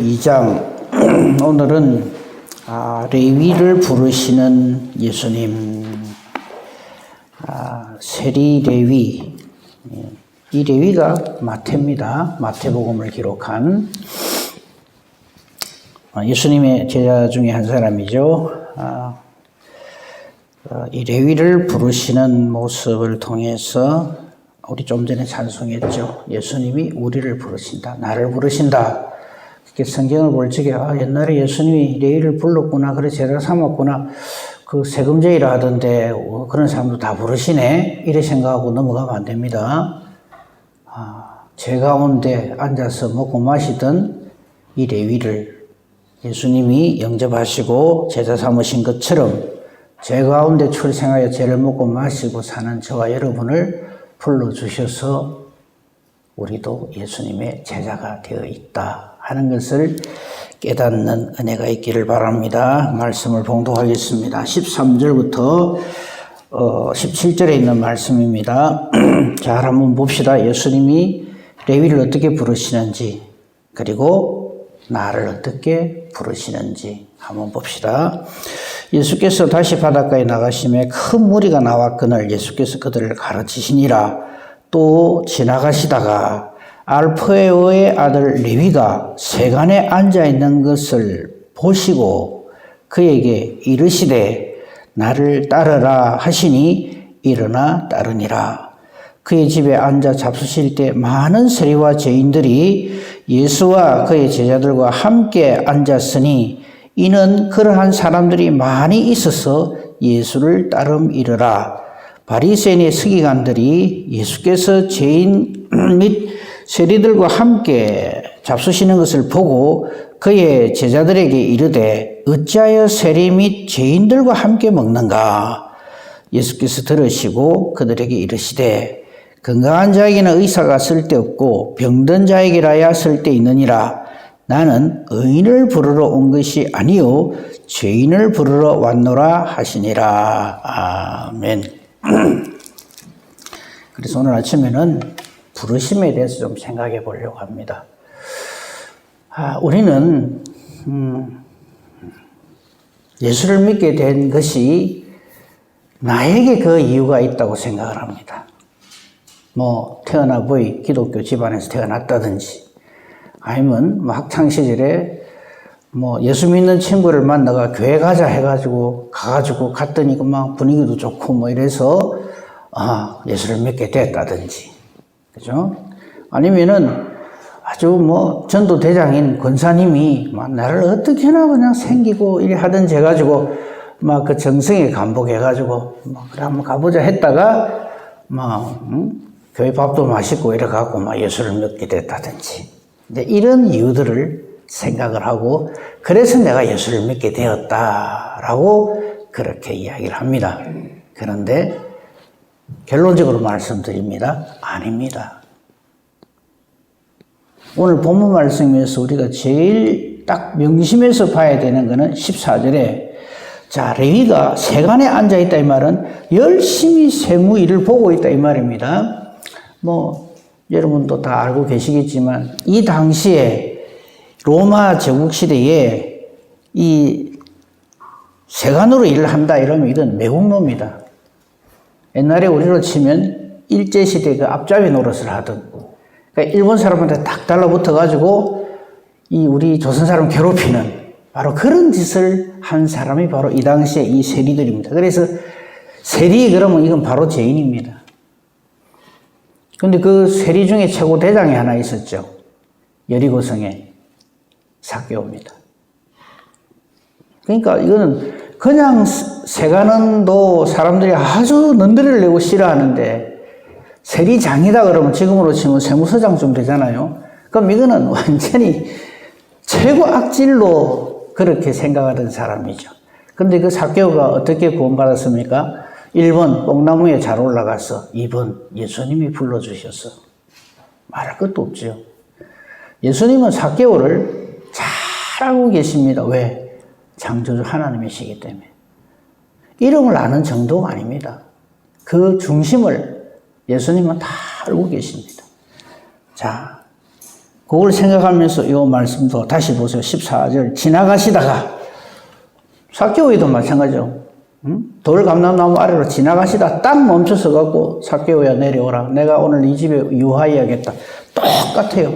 2장 오늘은 레위를 부르시는 예수님, 세리 레위. 이 레위가 마태입니다. 마태복음을 기록한 예수님의 제자 중에 한 사람이죠. 이 레위를 부르시는 모습을 통해서 우리 좀 전에 찬송했죠. 예수님이 우리를 부르신다, 나를 부르신다. 이렇게 성경을 볼 적에 옛날에 예수님이 레위를 불렀구나, 그래 제자 삼았구나, 그 세금제이라 하던데 그런 사람도 다 부르시네, 이래 생각하고 넘어가면 안 됩니다. 제 가운데 앉아서 먹고 마시던 이 레위를 예수님이 영접하시고 제자 삼으신 것처럼 제 가운데 출생하여 죄를 먹고 마시고 사는 저와 여러분을 불러주셔서 우리도 예수님의 제자가 되어 있다 하는 것을 깨닫는 은혜가 있기를 바랍니다. 말씀을 봉독하겠습니다. 13절부터 17절에 있는 말씀입니다. 잘 한번 봅시다. 예수님이 레위를 어떻게 부르시는지, 그리고 나를 어떻게 부르시는지 한번 봅시다. 예수께서 다시 바닷가에 나가심에 큰 무리가 나왔거늘 예수께서 그들을 가르치시니라. 또 지나가시다가 알프에오의 아들 레위가 세간에 앉아있는 것을 보시고 그에게 이르시되 나를 따르라 하시니 일어나 따르니라. 그의 집에 앉아 잡수실 때 많은 세리와 죄인들이 예수와 그의 제자들과 함께 앉았으니 이는 그러한 사람들이 많이 있어서 예수를 따름이르라. 바리새인의 서기관들이 예수께서 죄인 및 세리들과 함께 잡수시는 것을 보고 그의 제자들에게 이르되 어찌하여 세리 및 죄인들과 함께 먹는가? 예수께서 들으시고 그들에게 이르시되 건강한 자에게는 의사가 쓸데없고 병든 자에게라야 쓸데있느니라. 나는 의인을 부르러 온 것이 아니요 죄인을 부르러 왔노라 하시니라. 아멘. 그래서 오늘 아침에는 부르심에 대해서 좀 생각해 보려고 합니다. 우리는 예수를 믿게 된 것이 나에게 그 이유가 있다고 생각을 합니다. 태어나 보이 기독교 집안에서 태어났다든지, 아니면 학창시절에 예수 믿는 친구를 만나가 교회 가자 해가지고 갔더니 막 분위기도 좋고 이래서 예수를 믿게 됐다든지, 그죠? 아니면은 아주 전도대장인 권사님이 나를 어떻게나 그냥 생기고 이래 하든지 해가지고 그 정성에 감복해가지고 그래 한번 가보자 했다가 교회 밥도 맛있고 이래 갖고 예수를 믿게 됐다든지, 이제 이런 이유들을 생각을 하고 그래서 내가 예수를 믿게 되었다라고 그렇게 이야기를 합니다. 그런데 결론적으로 말씀드립니다. 아닙니다. 오늘 본문 말씀에서 우리가 제일 딱 명심해서 봐야 되는 것은 14절에 레위가 세간에 앉아있다 이 말은 열심히 세무 일을 보고 있다 이 말입니다. 여러분도 다 알고 계시겠지만 이 당시에 로마 제국 시대에 이 세간으로 일을 한다 이러면 이건 매국노입니다. 옛날에 우리로 치면 일제시대 그 앞잡이 노릇을 하던, 그러니까 일본 사람한테 딱 달라붙어가지고 우리 조선 사람 괴롭히는 바로 그런 짓을 한 사람이 바로 이 당시에 이 세리들입니다. 그래서 세리 그러면 이건 바로 죄인입니다. 근데 그 세리 중에 최고 대장이 하나 있었죠. 여리고성에 삭개오입니다. 그러니까 이거는 그냥 세간은도 사람들이 아주 넌드를 내고 싫어하는데 세리장이다 그러면 지금으로 치면 세무서장쯤 되잖아요. 그럼 이거는 완전히 최고 악질로 그렇게 생각하던 사람이죠. 그런데 그 삭개오가 어떻게 구원받았습니까? 1번 뽕나무에 잘 올라가서, 2번 예수님이 불러주셔서. 말할 것도 없죠. 예수님은 삭개오를 잘 알고 계십니다. 왜? 창조주 하나님이시기 때문에. 이름을 아는 정도가 아닙니다. 그 중심을 예수님은 다 알고 계십니다. 그걸 생각하면서 이 말씀도 다시 보세요. 14절. 지나가시다가, 삭개오에도 마찬가지죠. 돌 감람나무 아래로 지나가시다 딱 멈춰서 갖고 삭개오야 내려오라. 내가 오늘 이 집에 유하여야겠다. 똑같아요.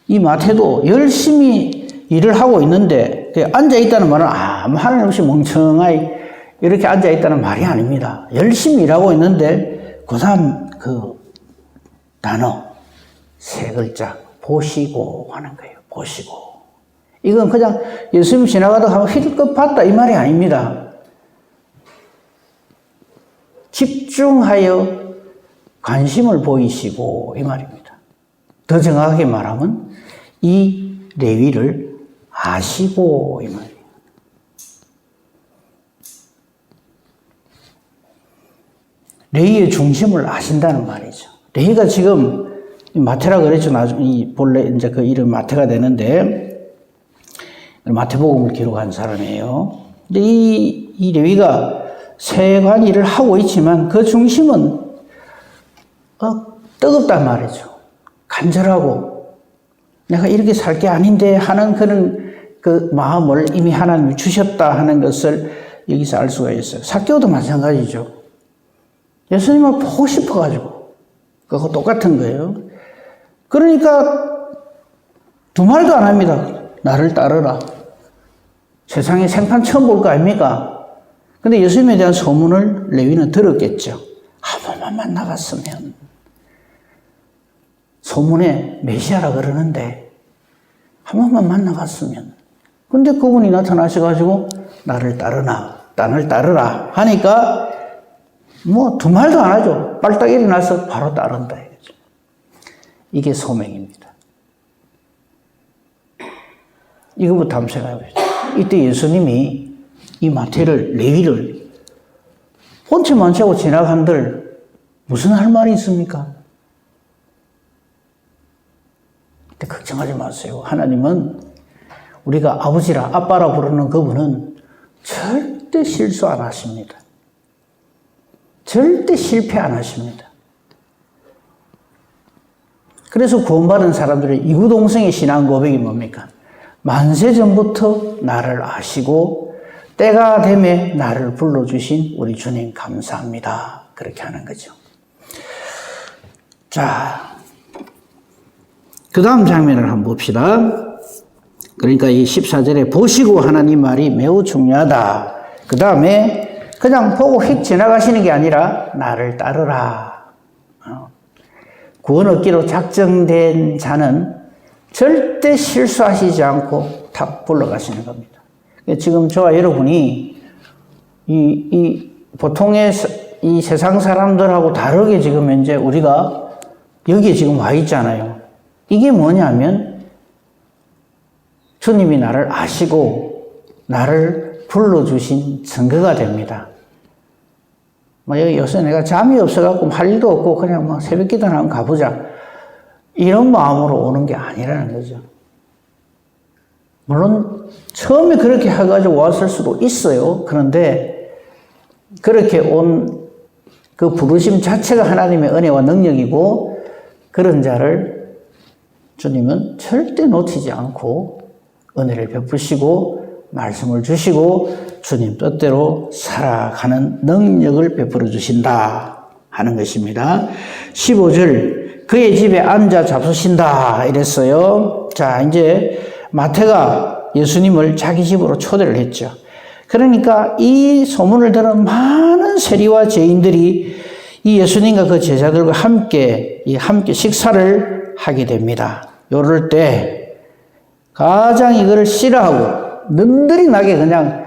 이 마태도 열심히 일을 하고 있는데 앉아있다는 말은 아무 하나님 없이 멍청하게 이렇게 앉아있다는 말이 아닙니다. 열심히 일하고 있는데 그 다음 그 단어 세 글자 보시고 하는 거예요. 보시고. 이건 그냥 예수님 지나가다 하면 힐끗 봤다 이 말이 아닙니다. 집중하여 관심을 보이시고 이 말입니다. 더 정확하게 말하면 이 레위를 아시고 이 말이에요. 레위의 중심을 아신다는 말이죠. 레위가 지금 마태라 그랬죠. 나중에 본래 이제 그 이름 마태가 되는데 마태복음을 기록한 사람이에요. 근데 이 레위가 세관 일을 하고 있지만 그 중심은 뜨겁단 말이죠. 간절하고 내가 이렇게 살 게 아닌데 하는 그런 그 마음을 이미 하나님이 주셨다 하는 것을 여기서 알 수가 있어요. 삭개오도 마찬가지죠. 예수님을 보고 싶어가지고 그거 똑같은 거예요. 그러니까 두 말도 안 합니다. 나를 따르라. 세상에 생판 처음 볼 거 아닙니까? 근데 예수님에 대한 소문을 레위는 들었겠죠. 한 번만 만나봤으면. 소문에 메시아라 그러는데 한 번만 만나봤으면. 근데 그분이 나타나셔가지고 나를 따르라 하니까 뭐 두 말도 안 하죠. 빨딱 일어나서 바로 따른다. 이게 소명입니다. 이거부터 한번 생각해보죠. 이때 예수님이 이 마태를, 레위를 본체만 채고 지나간들 무슨 할 말이 있습니까? 근데 걱정하지 마세요. 하나님은 우리가 아버지라, 아빠라 부르는 그분은 절대 실수 안 하십니다. 절대 실패 안 하십니다. 그래서 구원받은 사람들의 이구동성의 신앙 고백이 뭡니까? 만세 전부터 나를 아시고 때가 되매 나를 불러주신 우리 주님 감사합니다. 그렇게 하는 거죠. 자, 그 다음 장면을 한번 봅시다. 그러니까 이 14절에 보시고 하나님 말이 매우 중요하다. 그 다음에 그냥 보고 휙 지나가시는 게 아니라 나를 따르라. 구원 얻기로 작정된 자는 절대 실수하시지 않고 탁 불러가시는 겁니다. 지금 저와 여러분이 이 보통의 이 세상 사람들하고 다르게 지금 현재 우리가 여기에 지금 와 있잖아요. 이게 뭐냐면 주님이 나를 아시고 나를 불러주신 증거가 됩니다. 요새 내가 잠이 없어갖고 할 일도 없고 그냥 새벽 기도나 한번 가보자. 이런 마음으로 오는 게 아니라는 거죠. 물론 처음에 그렇게 해가지고 왔을 수도 있어요. 그런데 그렇게 온 그 부르심 자체가 하나님의 은혜와 능력이고 그런 자를 주님은 절대 놓치지 않고 은혜를 베푸시고 말씀을 주시고 주님 뜻대로 살아가는 능력을 베풀어 주신다 하는 것입니다. 15절 그의 집에 앉아 잡수신다 이랬어요. 자, 이제 마태가 예수님을 자기 집으로 초대를 했죠. 그러니까 이 소문을 들은 많은 세리와 죄인들이 이 예수님과 그 제자들과 함께 식사를 하게 됩니다. 요럴 때 가장 이거를 싫어하고 능들이 나게 그냥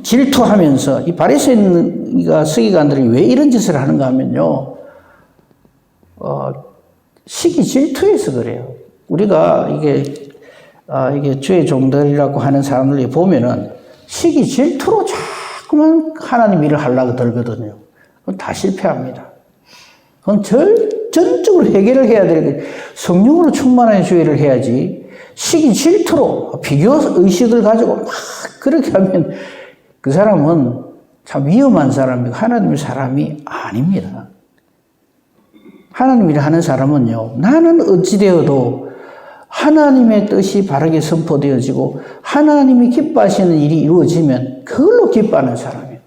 질투하면서 이 바리새인과 서기관들이 왜 이런 짓을 하는가 하면요. 시기 질투해서 그래요. 우리가 이게 주의 종들이라고 하는 사람들이 보면은 시기 질투로 자꾸만 하나님 일을 하려고 들거든요. 그건 다 실패합니다. 그건 전적으로 해결을 해야 되는 성령으로 충만한 주의를 해야지 시기 질투로 비교 의식을 가지고 막 그렇게 하면 그 사람은 참 위험한 사람이고 하나님의 사람이 아닙니다. 하나님 일 하는 사람은요, 나는 어찌되어도 하나님의 뜻이 바르게 선포되어지고 하나님이 기뻐하시는 일이 이루어지면 그걸로 기뻐하는 사람이에요.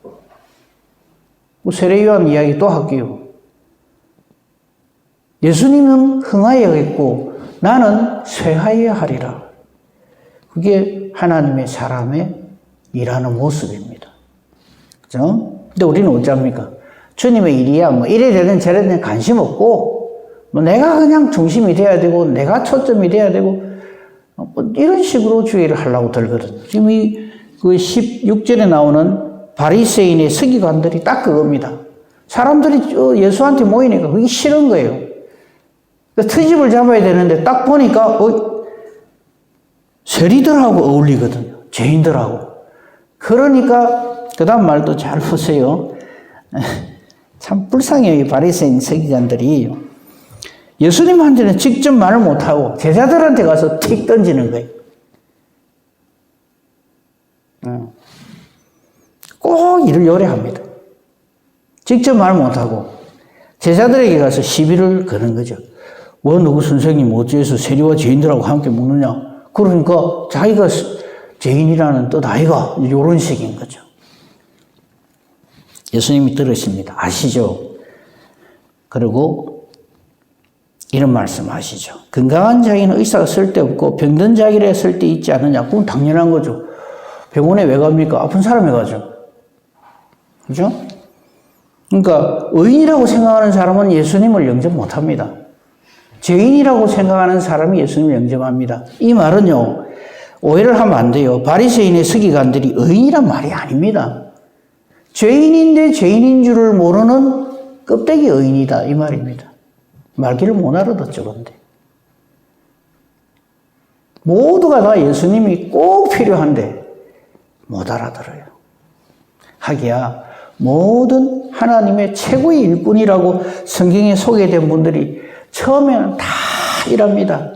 세례요한 이야기 또 할게요. 예수님은 흥하여야겠고 나는 쇠하여야 하리라. 그게 하나님의 사람의 일하는 모습입니다. 그죠? 근데 우리는 어찌합니까? 주님의 일이야, 뭐, 이래 되든 저래 되든 관심 없고, 뭐, 내가 그냥 중심이 돼야 되고, 내가 초점이 돼야 되고, 뭐 이런 식으로 주의를 하려고 들거든요. 지금 그 16절에 나오는 바리새인의 서기관들이 딱 그겁니다. 사람들이 예수한테 모이니까 그게 싫은 거예요. 트집을 잡아야 되는데 딱 보니까, 세리들하고 어울리거든요. 죄인들하고. 그러니까, 그 다음 말도 잘 보세요. 참 불쌍해요, 이 바리새인 서기관들이. 예수님한테는 직접 말을 못하고 제자들한테 가서 틱 던지는 거예요. 꼭 이를 요래합니다. 직접 말 못하고 제자들에게 가서 시비를 거는 거죠. 누구 선생님 어째서 세리와 죄인들하고 함께 먹느냐. 그러니까 자기가 죄인이라는 뜻 아이가 이런 식인 거죠. 예수님이 들으십니다. 아시죠? 그리고 이런 말씀 하시죠. 건강한 자에게는 의사가 쓸데없고 병든 자에게 쓸데 있지 않느냐. 그건 당연한 거죠. 병원에 왜 갑니까? 아픈 사람이 가죠. 그죠? 그러니까 의인이라고 생각하는 사람은 예수님을 영접 못합니다. 죄인이라고 생각하는 사람이 예수님을 영접합니다. 이 말은요, 오해를 하면 안 돼요. 바리새인의 서기관들이 의인이란 말이 아닙니다. 죄인인데 죄인인 줄을 모르는 껍데기 의인이다 이 말입니다. 말귀를 못 알아듣죠. 근데 모두가 다 예수님이 꼭 필요한데 못 알아들어요. 하기야 모든 하나님의 최고의 일꾼이라고 성경에 소개된 분들이 처음에는 다 이랍니다.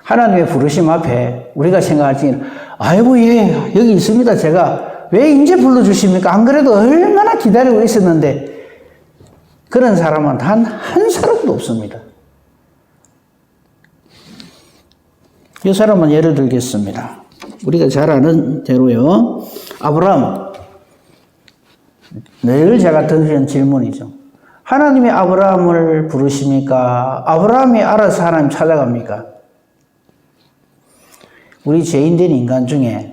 하나님의 부르심 앞에 우리가 생각할 때는 아이고 예 여기 있습니다. 제가 왜 이제 불러주십니까? 안 그래도 얼마나 기다리고 있었는데 그런 사람은 단 한 사람도 없습니다. 이 사람은 예를 들겠습니다. 우리가 잘 아는 대로요. 아브라함. 늘 제가 던지는 질문이죠. 하나님이 아브라함을 부르십니까? 아브라함이 알아서 하나님 찾아갑니까? 우리 죄인된 인간 중에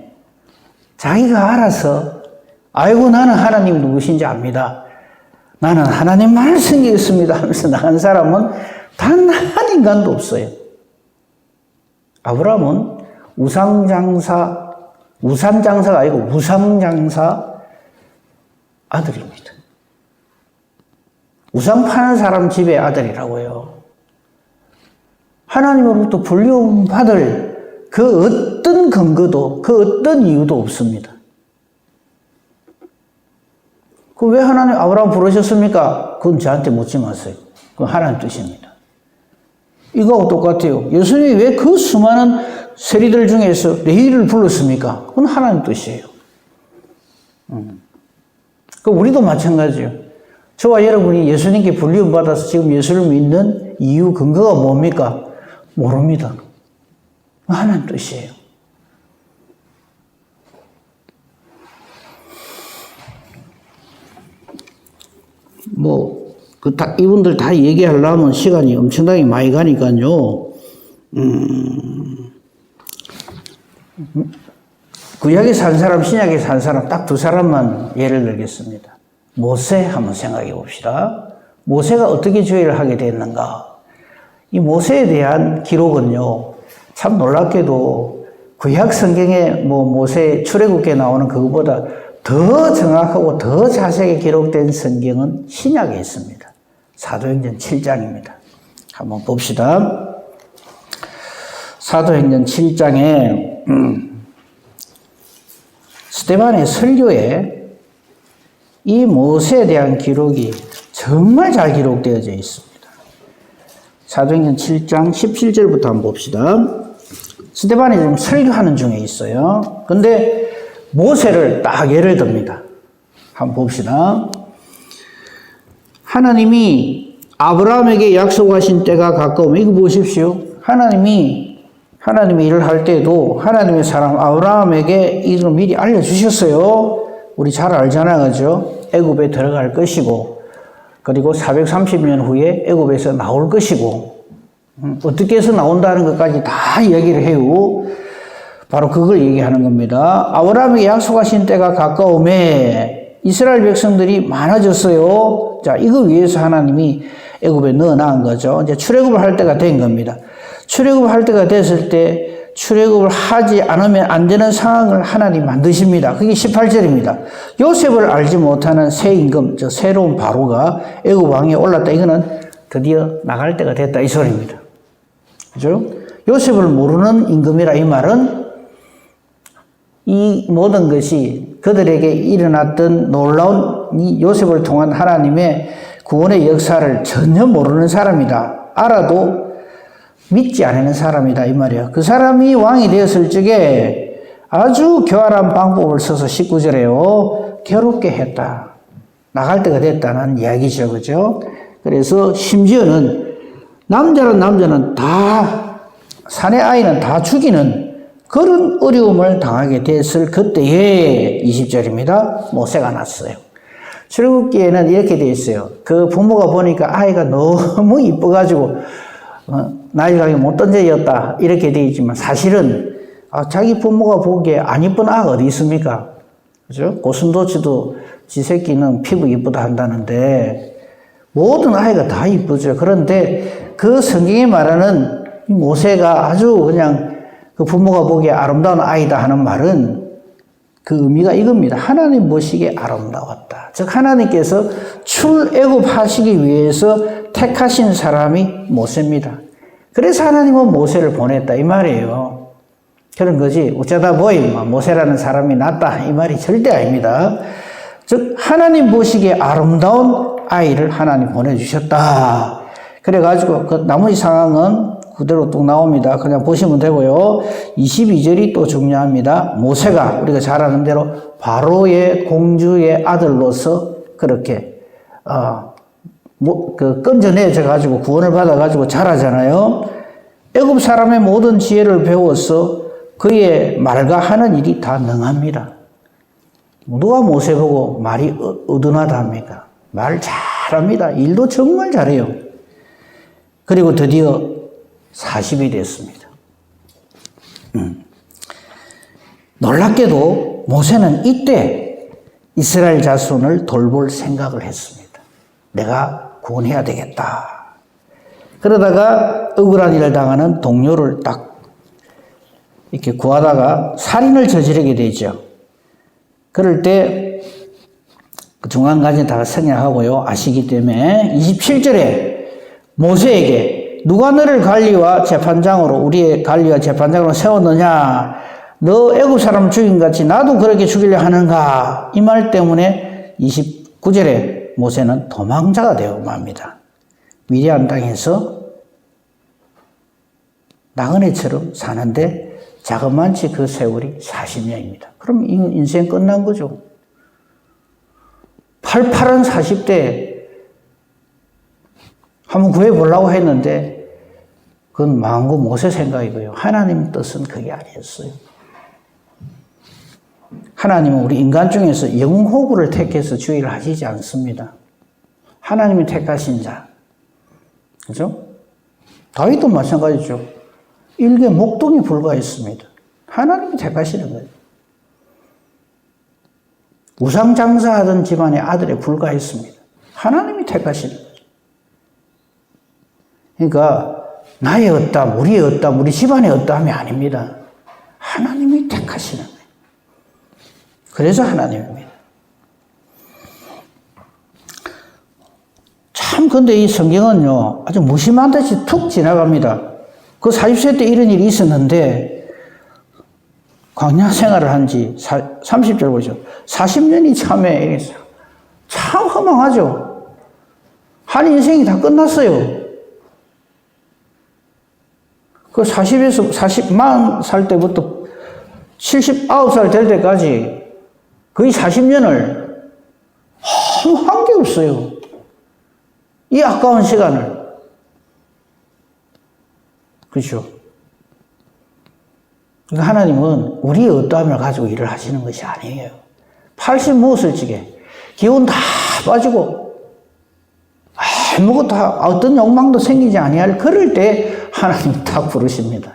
자기가 알아서 아이고 나는 하나님 누구신지 압니다. 나는 하나님만을 섬기겠습니다 하면서 나간 사람은 단 한 인간도 없어요. 아브라함은 우산장사가 아니고 우상장사 아들입니다. 우상 파는 사람 집의 아들이라고요. 하나님으로부터 불리움 받을 그 어떤 근거도 그 어떤 이유도 없습니다. 그 왜 하나님 아브라함 부르셨습니까? 그건 저한테 묻지 마세요. 그건 하나님 뜻입니다. 이거하고 똑같아요. 예수님이 왜 그 수많은 세리들 중에서 레위를 불렀습니까? 그건 하나님 뜻이에요. 그 우리도 마찬가지예요. 저와 여러분이 예수님께 불리움 받아서 지금 예수를 믿는 이유 근거가 뭡니까? 모릅니다. 하나님 뜻이에요. 이분들 다 얘기하려면 시간이 엄청나게 많이 가니까요. 구약에 산 사람, 신약에 산 사람 딱 두 사람만 예를 들겠습니다. 모세 한번 생각해 봅시다. 모세가 어떻게 죄를 하게 됐는가? 이 모세에 대한 기록은요, 참 놀랍게도 구약 성경에 모세 출애굽기에 나오는 그거보다 더 정확하고 더 자세하게 기록된 성경은 신약에 있습니다. 사도행전 7장입니다. 한번 봅시다. 사도행전 7장에 스데반의 설교에 이 모세에 대한 기록이 정말 잘 기록되어져 있습니다. 사도행전 7장 17절부터 한번 봅시다. 스데반이 지금 설교하는 중에 있어요. 근데 모세를 딱 예를 듭니다. 한번 봅시다. 하나님이 아브라함에게 약속하신 때가 가까우면 이거 보십시오. 하나님이 일을 할 때도 하나님의 사람 아브라함에게 이걸 미리 알려주셨어요. 우리 잘 알잖아요. 그죠? 애굽에 들어갈 것이고 그리고 430년 후에 애굽에서 나올 것이고 어떻게 해서 나온다는 것까지 다 이야기를 해요. 바로 그걸 얘기하는 겁니다. 아브라함에게 약속하신 때가 가까움에 이스라엘 백성들이 많아졌어요. 자, 이거 위해서 하나님이 애굽에 넣어놓은 거죠. 이제 출애굽을 할 때가 된 겁니다. 출애굽을 할 때가 됐을 때 출애굽을 하지 않으면 안 되는 상황을 하나님 만드십니다. 그게 18절입니다. 요셉을 알지 못하는 새 임금, 저 새로운 바로가 애굽 왕에 올랐다. 이거는 드디어 나갈 때가 됐다 이 소리입니다. 그죠? 요셉을 모르는 임금이라 이 말은 이 모든 것이 그들에게 일어났던 놀라운 이 요셉을 통한 하나님의 구원의 역사를 전혀 모르는 사람이다. 알아도 믿지 않는 사람이다 이 말이에요. 그 사람이 왕이 되었을 적에 아주 교활한 방법을 써서 19절에요. 괴롭게 했다. 나갈 때가 됐다는 이야기죠. 그죠? 그래서 심지어는 남자는 다 사내 아이는 다 죽이는 그런 어려움을 당하게 됐을 그때에 20절입니다. 모세가 났어요. 출애굽기에는 이렇게 되어 있어요. 그 부모가 보니까 아이가 너무 이뻐가지고 나이가게 못된 죄였다 이렇게 되어 있지만 사실은 자기 부모가 보기에 안 이쁜 아가 어디 있습니까? 그죠? 고슴도치도 지 새끼는 피부 이쁘다 한다는데 모든 아이가 다 이쁘죠. 그런데 그 성경이 말하는 모세가 아주 그냥 그 부모가 보기에 아름다운 아이다 하는 말은 그 의미가 이겁니다. 하나님 보시기에 아름다웠다. 즉 하나님께서 출애굽하시기 위해서 택하신 사람이 모세입니다. 그래서 하나님은 모세를 보냈다 이 말이에요. 그런 거지 어쩌다 보니 모세라는 사람이 낫다 이 말이 절대 아닙니다. 즉 하나님 보시기에 아름다운 아이를 하나님 보내주셨다. 그래가지고 그 나머지 상황은 그대로 뚝 나옵니다. 그냥 보시면 되고요. 22절이 또 중요합니다. 모세가 우리가 잘 아는 대로 바로의 공주의 아들로서 그렇게 건져내져 가지고 구원을 받아 가지고 자라잖아요. 애굽 사람의 모든 지혜를 배워서 그의 말과 하는 일이 다 능합니다. 누가 모세 보고 말이 어둔하다 합니까? 말 잘합니다. 일도 정말 잘해요. 그리고 드디어 40이 됐습니다. 놀랍게도 모세는 이때 이스라엘 자손을 돌볼 생각을 했습니다. 내가 구원해야 되겠다. 그러다가 억울한 일을 당하는 동료를 딱 이렇게 구하다가 살인을 저지르게 되죠. 그럴 때 중간까지 다 생략하고요. 아시기 때문에 27절에 모세에게 누가 너를 관리와 재판장으로 우리의 관리와 재판장으로 세웠느냐? 너 애굽 사람 죽인 같이 나도 그렇게 죽이려 하는가? 이 말 때문에 29절에 모세는 도망자가 되어 맙니다. 미디안 땅에서 나그네처럼 사는데 자그만치 그 세월이 40년입니다. 그럼 인생 끝난 거죠. 팔팔한 40대 한번 구해보려고 했는데 그건 망고 모세 생각이고요. 하나님 뜻은 그게 아니었어요. 하나님은 우리 인간 중에서 영호구를 택해서 주의를 하시지 않습니다. 하나님이 택하신 자. 그죠? 다윗도 마찬가지죠. 일개 목동이 불과했습니다. 하나님이 택하시는 거예요. 우상장사하던 집안의 아들에 불과했습니다. 하나님이 택하시는 거예요. 그러니까 나의 어땀, 우리의 어땀, 우리 집안의 어땀이 아닙니다. 하나님이 택하시는 거예요. 그래서 하나님입니다. 참 근데 이 성경은요 아주 무심한 듯이 툭 지나갑니다. 그 40세 때 이런 일이 있었는데 광야 생활을 한 지 30절 보죠. 40년이 참에 이랬어요. 참 허망하죠. 한 인생이 다 끝났어요. 그 40에서 40만 살 때부터 79살 될 때까지 거의 40년을 아무 한 게 없어요. 이 아까운 시간을. 그렇죠? 그러니까 하나님은 우리의 어떠함을 가지고 일을 하시는 것이 아니에요. 80 먹었을 적에 기운 다 빠지고 아무것도 어떤 욕망도 생기지 아니할 그럴 때 하나님 딱 부르십니다.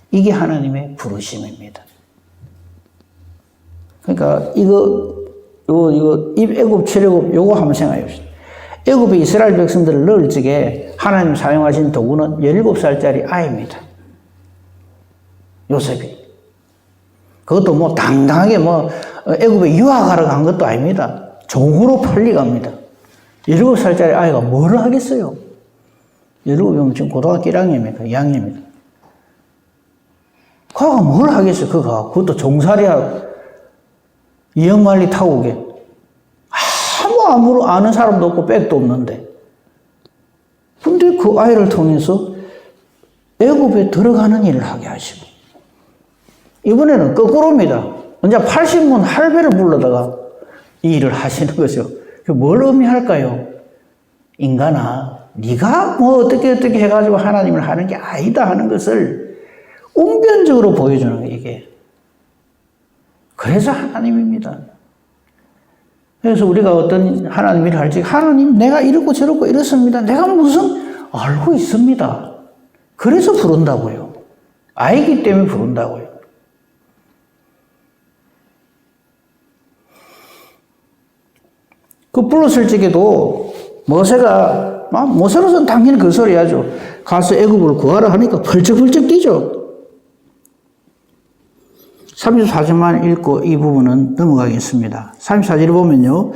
이게 하나님의 부르심입니다. 그러니까 이거 애굽 출애굽 요거 한번 생각해 봅시다. 애굽에 이스라엘 백성들을 넣을 적에 하나님 사용하신 도구는 17살짜리 아이입니다. 요셉이. 그것도 뭐 당당하게 뭐 애굽에 유학하러 간 것도 아닙니다. 종으로 팔려갑니다. 17살짜리 아이가 뭘 하겠어요? 17이면 지금 고등학교 1학년입니까? 2학년입니다. 그가 뭘 하겠어요? 그것도 종살이야. 이역만리 타고 오게. 아무 아는 사람도 없고 백도 없는데. 근데 그 아이를 통해서 애굽에 들어가는 일을 하게 하시고. 이번에는 거꾸로입니다. 이제 80문 할배를 불러다가 이 일을 하시는 거죠. 뭘 의미할까요? 인간아, 네가 뭐 어떻게 해가지고 하나님을 하는 게 아니다 하는 것을 웅변적으로 보여주는 거예요, 이게. 그래서 하나님입니다. 그래서 우리가 어떤 하나님 일을 할지, 하나님 내가 이렇고 저렇고 이렇습니다. 내가 무슨 알고 있습니다. 그래서 부른다고요. 알기 때문에 부른다고요. 그 불렀을 적에도 모세로서는 당연히 그 소리 하죠. 가서 애굽을 구하라 하니까 벌쩍벌쩍 뛰죠. 34절만 읽고 이 부분은 넘어가겠습니다. 34절을 보면요.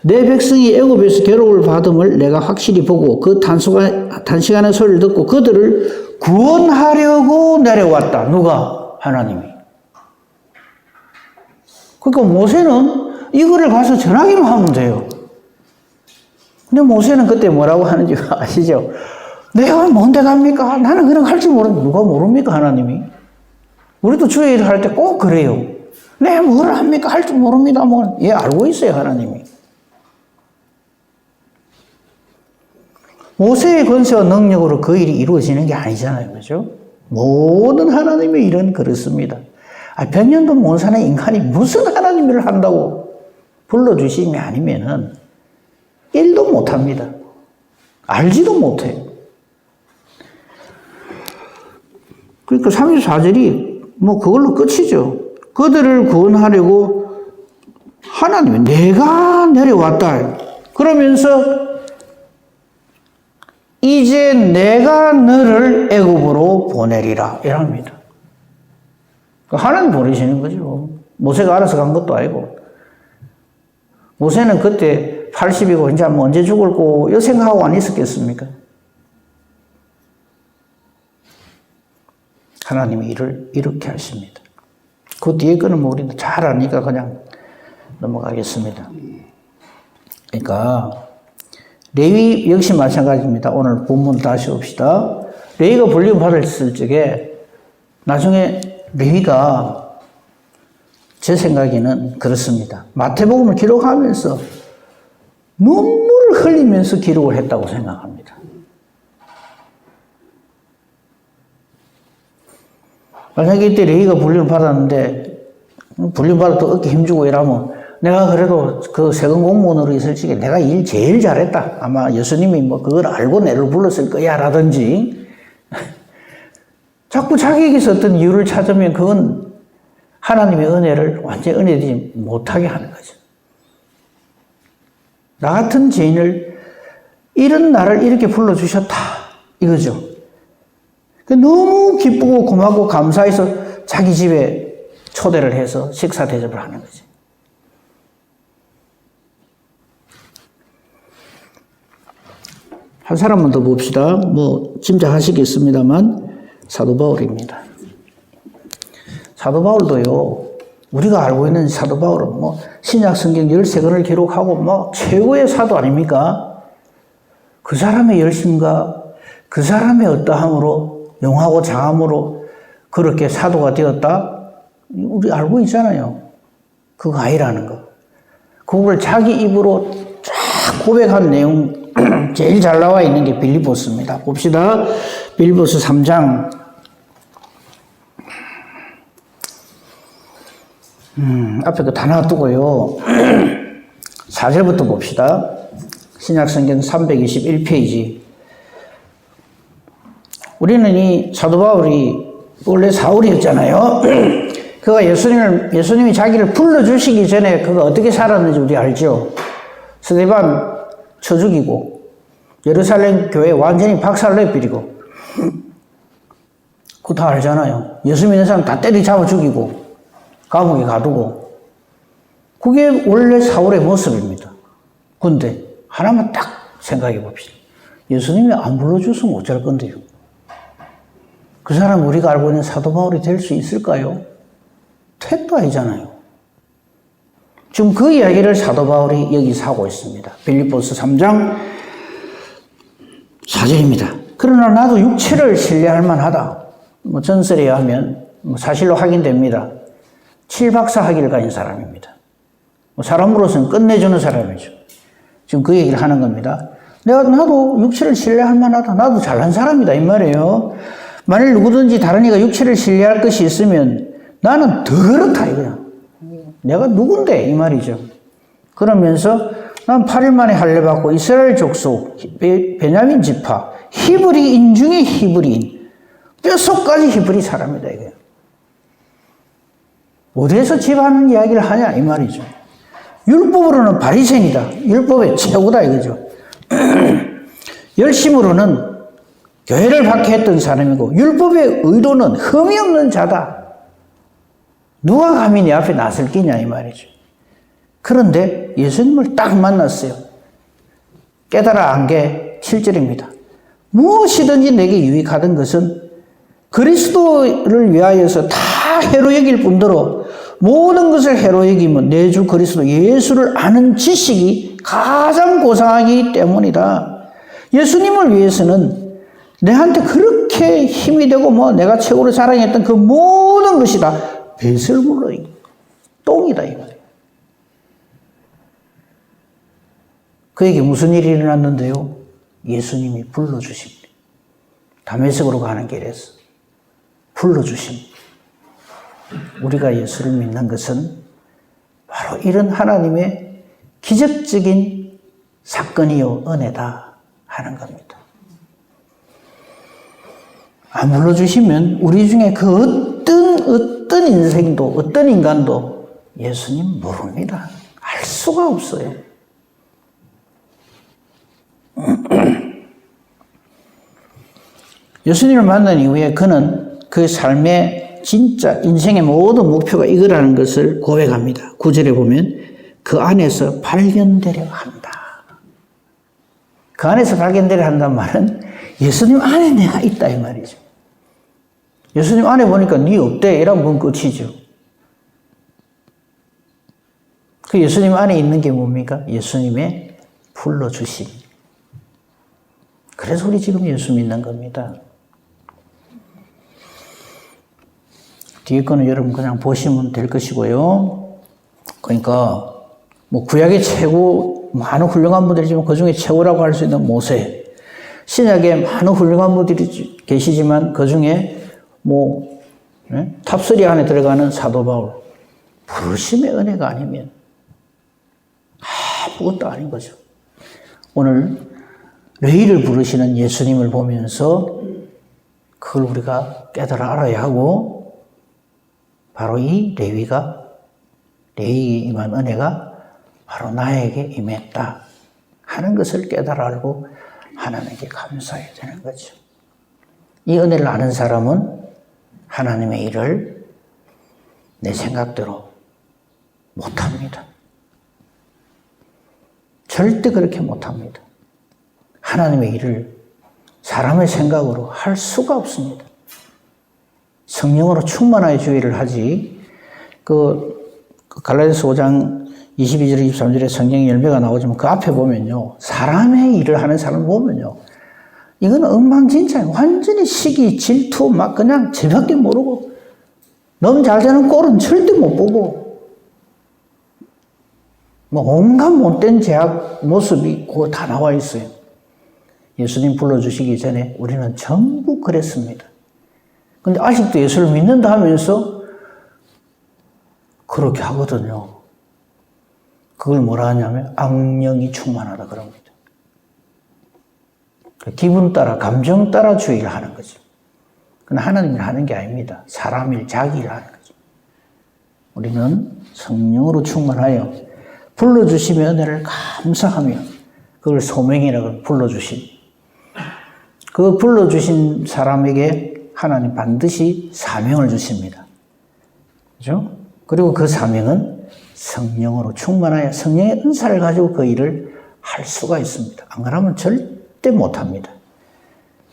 내 백성이 애굽에서 괴로움을 받음을 내가 확실히 보고 그 단시간의 소리를 듣고 그들을 구원하려고 내려왔다. 누가? 하나님이. 그러니까 모세는 이거를 가서 전하기만 하면 돼요. 근데 모세는 그때 뭐라고 하는지 아시죠? 내가 뭔데 갑니까? 나는 그런 거 할 줄 모르는데 누가 모릅니까? 하나님이. 우리도 주의 일을 할 때 꼭 그래요. 내가 뭘 합니까? 할 줄 모릅니다. 뭐, 예, 알고 있어요, 하나님이. 모세의 권세와 능력으로 그 일이 이루어지는 게 아니잖아요. 그죠? 모든 하나님의 일은 그렇습니다. 100년도 못 사는 인간이 무슨 하나님 일을 한다고 불러주심이 아니면은 일도 못 합니다. 알지도 못해요. 그러니까 34절이 뭐 그걸로 끝이죠. 그들을 구원하려고 하나님이 내가 내려왔다. 그러면서 이제 내가 너를 애굽으로 보내리라 이랍니다. 하나님 보내시는 거죠. 모세가 알아서 간 것도 아니고. 모세는 그때 80이고 이제 뭐 언제 죽을고 이 생각하고 안 있었겠습니까? 하나님이 일을 이렇게 하십니다. 그 뒤에 거는 뭐 우리도 잘 아니까 그냥 넘어가겠습니다. 그러니까 레위 역시 마찬가지입니다. 오늘 본문 다시 봅시다. 레위가 불림 받았을 적에 나중에 레위가 제 생각에는 그렇습니다. 마태복음을 기록하면서 눈물을 흘리면서 기록을 했다고 생각합니다. 만약에 이때 레위가 불림을 받았는데 불림 받아도 어깨 힘주고 이러면 내가 그래도 그 세금 공무원으로 있을 적에 내가 일 제일 잘했다. 아마 예수님이 뭐 그걸 알고 내를 불렀을 거야 라든지 자꾸 자기에게서 어떤 이유를 찾으면 그건 하나님의 은혜를 완전히 은혜되지 못하게 하는 거죠. 나 같은 죄인을 이런 나를 이렇게 불러주셨다 이거죠. 너무 기쁘고 고맙고 감사해서 자기 집에 초대를 해서 식사 대접을 하는 거지. 한 사람만 더 봅시다. 뭐 짐작하시겠습니다만 사도 바울입니다. 사도 바울도요. 우리가 알고 있는 사도 바울은 뭐 신약 성경 13권을 기록하고 뭐 최고의 사도 아닙니까? 그 사람의 열심과 그 사람의 어떠함으로 용하고 장함으로 그렇게 사도가 되었다? 우리 알고 있잖아요. 그거 아니라는 거. 그걸 자기 입으로 쫙 고백한 내용 제일 잘 나와 있는 게 빌립보서입니다. 봅시다. 빌립보서 3장. 앞에 거 다 놔두고요. 4절부터 봅시다. 신약성경 321페이지. 우리는 이 사도 바울이 원래 사울이었잖아요. 그가 예수님이 자기를 불러주시기 전에 그가 어떻게 살았는지 우리 알죠? 스데반 쳐 죽이고, 예루살렘 교회 완전히 박살내버리고, 그거 다 알잖아요. 예수 믿는 사람 다 때리잡아 죽이고, 감옥에 가두고, 그게 원래 사울의 모습입니다. 근데 하나만 딱 생각해 봅시다. 예수님이 안 불러줬으면 어쩔 건데요. 그 사람 우리가 알고 있는 사도 바울이 될 수 있을까요? 택도 아니잖아요. 지금 그 이야기를 사도 바울이 여기서 하고 있습니다. 빌립보서 3장 4절입니다. 그러나 나도 육체를 신뢰할 만하다. 전설에 의하면 사실로 확인됩니다. 7박사 학위를 가진 사람입니다. 사람으로서는 끝내주는 사람이죠. 지금 그 얘기를 하는 겁니다. 나도 육체를 신뢰할 만하다. 나도 잘난 사람이다. 이 말이에요. 만일 누구든지 다른 이가 육체를 신뢰할 것이 있으면 나는 더 그렇다. 이거야. 내가 누군데? 이 말이죠. 그러면서 난 8일 만에 할례받고 이스라엘 족속, 베냐민 지파, 히브리인 중에 히브리인, 뼛속까지 히브리 사람이다. 이거야. 어디에서 집하는 이야기를 하냐? 이 말이죠. 율법으로는 바리새인이다. 율법의 최고다 이거죠. 열심으로는 교회를 박해했던 사람이고 율법의 의도는 흠이 없는 자다. 누가 감히 내 앞에 나설 끼냐 이 말이죠. 그런데 예수님을 딱 만났어요. 깨달아 안 게 7절입니다. 무엇이든지 내게 유익하던 것은 그리스도를 위하여서 다 해로 여길 뿐더러 모든 것을 해로 여기면 내 주 그리스도 예수를 아는 지식이 가장 고상하기 때문이다. 예수님을 위해서는 내한테 그렇게 힘이 되고 내가 최고로 사랑했던 그 모든 것이 다 배설물로 똥이다 이 말이에요. 그에게 무슨 일이 일어났는데요? 예수님이 불러주십니다. 다메섹으로 가는 길에서 불러주십니다. 우리가 예수를 믿는 것은 바로 이런 하나님의 기적적인 사건이요 은혜다 하는 겁니다. 안 불러주시면 우리 중에 그 어떤 인생도 어떤 인간도 예수님 모릅니다. 알 수가 없어요. 예수님을 만난 이후에 그는 그 삶의 진짜 인생의 모든 목표가 이거라는 것을 고백합니다. 9절에 보면 그 안에서 발견되려 한다. 그 안에서 발견되려 한다는 말은 예수님 안에 내가 있다 이 말이죠. 예수님 안에 보니까 네 없대 이러면 그건 끝이죠. 그 예수님 안에 있는 게 뭡니까? 예수님의 불러주심. 그래서 우리 지금 예수 믿는 겁니다. 뒤에 거는 여러분 그냥 보시면 될 것이고요. 그러니까 구약의 최고 많은 훌륭한 분들이지만 그 중에 최고라고 할 수 있는 모세. 신약에 많은 훌륭한 분들이 계시지만 그 중에 탑3 안에 들어가는 사도 바울. 부르심의 은혜가 아니면 아무것도 아닌 거죠. 오늘 레위를 부르시는 예수님을 보면서 그걸 우리가 깨달아 알아야 하고 바로 이 레위에 임한 은혜가 바로 나에게 임했다 하는 것을 깨달아 알고 하나님께 감사해야 되는 거죠. 이 은혜를 아는 사람은 하나님의 일을 내 생각대로 못합니다. 절대 그렇게 못합니다. 하나님의 일을 사람의 생각으로 할 수가 없습니다. 성령으로 충만하여 주의를 하지. 갈라디아서 5장 22절 23절에 성령의 열매가 나오지만 그 앞에 보면요. 사람의 일을 하는 사람을 보면요. 이건 엉망진창, 완전히 시기, 질투, 막 그냥 제밖에 모르고, 너무 잘 되는 꼴은 절대 못 보고, 온갖 못된 제약 모습이 다 나와 있어요. 예수님 불러주시기 전에 우리는 전부 그랬습니다. 근데 아직도 예수를 믿는다 하면서 그렇게 하거든요. 그걸 뭐라 하냐면 악령이 충만하다 그럽니다. 기분 따라, 감정 따라 주의를 하는 거죠. 그건 하나님이 하는 게 아닙니다. 사람 일, 자기 일 하는 거죠. 우리는 성령으로 충만하여 불러주시며 은혜를 감사하며 그걸 소명이라고 불러주신 그 불러주신 사람에게 하나님 반드시 사명을 주십니다. 그죠? 그리고 그 사명은 성령으로 충만하여 성령의 은사를 가지고 그 일을 할 수가 있습니다. 안 그러면 절대 못합니다.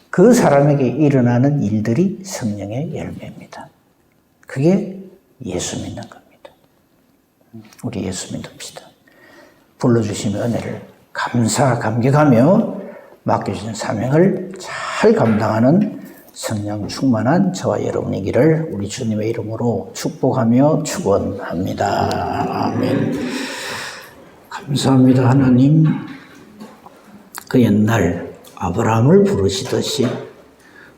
그 사람에게 일어나는 일들이 성령의 열매입니다. 그게 예수 믿는 겁니다. 우리 예수 믿읍시다. 불러주시는 은혜를 감사감격하며 맡겨주신 사명을 잘 감당하는 성령 충만한 저와 여러분이기를 우리 주님의 이름으로 축복하며 축원합니다. 아멘. 감사합니다. 하나님, 그 옛날 아브라함을 부르시듯이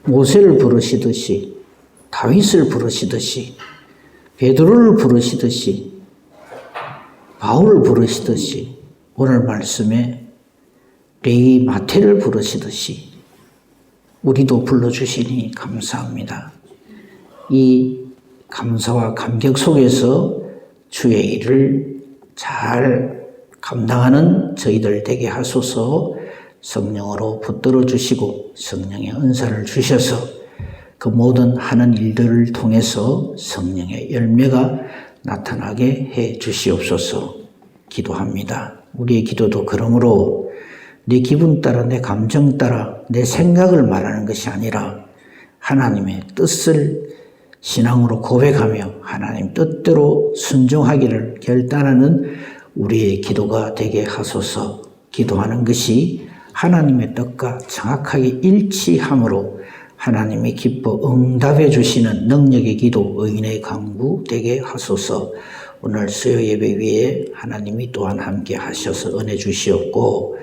모세를 부르시듯이 다윗을 부르시듯이 베드로를 부르시듯이 바울을 부르시듯이 오늘 말씀에 레위 마태를 부르시듯이 우리도 불러주시니 감사합니다. 이 감사와 감격 속에서 주의 일을 잘 감당하는 저희들 되게 하소서. 성령으로 붙들어 주시고 성령의 은사를 주셔서 그 모든 하는 일들을 통해서 성령의 열매가 나타나게 해 주시옵소서. 기도합니다. 우리의 기도도 그러므로 내 기분 따라 내 감정 따라 내 생각을 말하는 것이 아니라 하나님의 뜻을 신앙으로 고백하며 하나님 뜻대로 순종하기를 결단하는 우리의 기도가 되게 하소서. 기도하는 것이 하나님의 뜻과 정확하게 일치함으로 하나님이 기뻐 응답해 주시는 능력의 기도, 의인의 강구 되게 하소서. 오늘 수요 예배 위에 하나님이 또한 함께 하셔서 은혜 주시옵고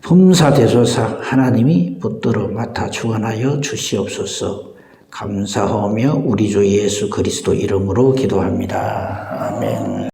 범사대소사 하나님이 붙들어 맡아 주관하여 주시옵소서. 감사하며 우리 주 예수 그리스도 이름으로 기도합니다. 아멘.